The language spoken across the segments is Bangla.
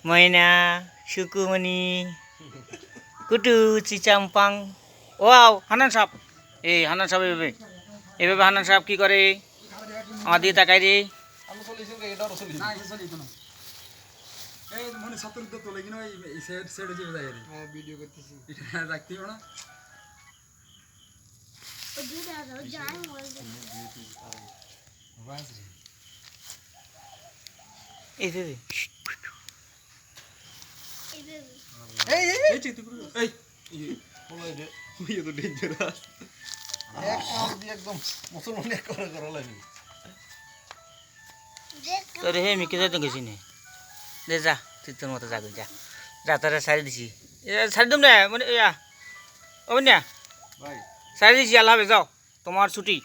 ময়না সুকুমণি কুটু চিচাম্পাং ওয়াও হান্নান সাহেব এই হান্নান সাহেব এভাবে হান্নান সাহেব কি করে আমার দিকে তাকাই রে তোর হে মিকে যাই তো গেছি নে দে যা তুই তোর মতো যাবি যা যা তোরা সারি দিছি সারি দিম না মানে না সারি দিছি আল্লাহ হাফেজ যাও তোমার ছুটি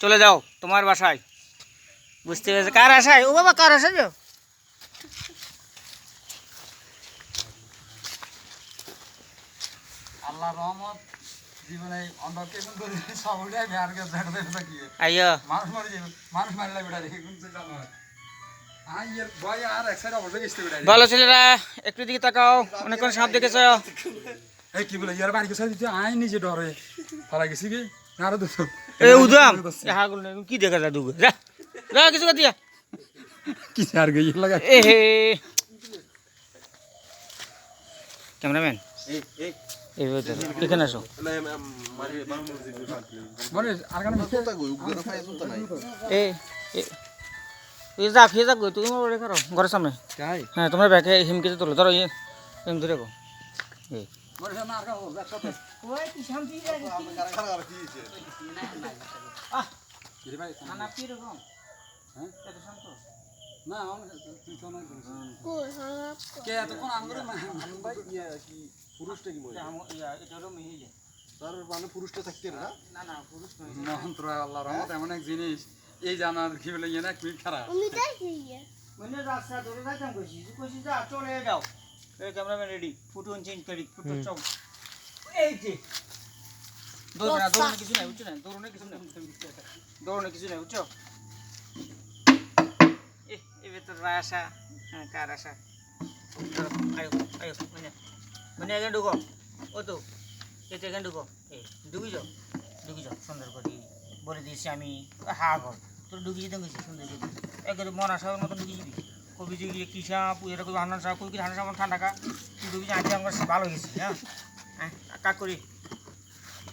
চলে যাও তোমার বাসায় বুঝতে পেরেছে কার আশায় ও বাবা কার আশায় যাও আল্লাহ রহমত জীবনে অন্ধকেশন করে সবটাই বিহার কে দেখা দেখা থাকি আইয়ো মানুষ মারি যাবে মানুষ মারলে বেটা দেখে কোন চিন্তা নয় আই এর ভয় আর এক সাইড অবশ্যই গেছে বেটা ভালো ছেলেরা একটু দিকে তাকাও অনেকক্ষণ সাপ দেখেছো এই কি বলে ইয়ার বাড়ি কে সাইড দিতে আই নিজে ডরে ফালা গেছি কি আর তো এ উদাম হ্যাঁ কি দেখা যায় দুগো যা যা কিছু কর দিয়া কি আর গই লাগা এ হে ক্যামেরাম্যান এই এখানে আসো মানে আর গান এই যা ফিরে যাক তুমি আমার রেখে ঘরের সামনে হ্যাঁ তোমার ব্যাগে হিমকেতে তোলো ধরো এম ধরে গো এই মানে না আর গা একসাথে ওই কি শান্তি রে আহ কি ভাই খানা কি রকম হ্যাঁ এত শান্ত না তুই তো না কে এত কোন আঙ্গুরে ভাই ইয়া কি পুরুষটা কি মহিলা এটারও মেয়ে তার মানে পুরুষটা থাকতে না না না পুরুষ নয় মহন্ত্র আল্লাহর রহমত এমন এক জিনিস এই জানার কি বলে ইয়ে না কি খারাপ মানে রাস্তা ধরে যাইতাম কইছি যা চলে যাও এই ক্যামেরাম্যান রেডি ফটো চেঞ্জ করি ফটো চাও এই যে দৌড়নে কিছু নাই বুঝছো না দৌড়নে কিছু নাই বুঝছো এই ভেতর আশা হ্যাঁ কার আশা আয়ো মানে এখানে ঢুকো ও তো এটা এখানে ঢুকো এই ঢুকি যাও সুন্দর করে বলে দিয়েছি আমি হা ঘর তোর ঢুকি যেতে গেছি সুন্দর করে একবারে মন আসার মতন ঢুকি যাবি কবি যে গিয়ে কী সাপ এটা কবি হান্নান সাপ কবি হান্নান সাপ ঠান্ডা খা তুই ঢুকি আজকে আমার ভালো হয়ে গেছি হ্যাঁ হ্যাঁ কাক করি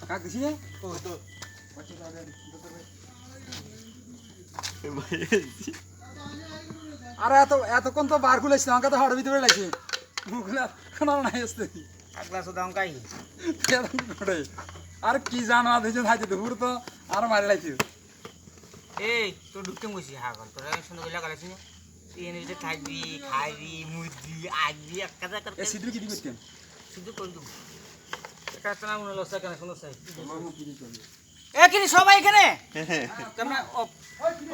কাক দিছি তো তো আরে এতক্ষণ তো বার খুলেছি আমাকে তো হঠাৎ ভিতরে লাগছে মুখগুলা কোনো নাই আসতে আগলা শুধু অঙ্কাই আর কি জানো দিয়েছে থাকছে দুপুর তো আর মারি লাগছে এই তোর ঢুকতে বসি হা ঘর তোরা সুন্দর করে লাগাইছি না তুই এনে ভিতরে থাকবি খাইবি মুরগি আসবি এক কাজা এ সিদ্ধি কি দিবেন শুধু করে দেবো এটা একটা নাম হলো সেখানে সুন্দর সাই এ কিনি সবাই এখানে তোমরা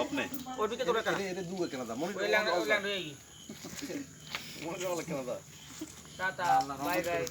अपने ওদিকে তোরা কেন ये दूर केना दा मोरी ওই ল্যান্ড হয়ে গি मोरी वाला केना दा টাটা বাই বাই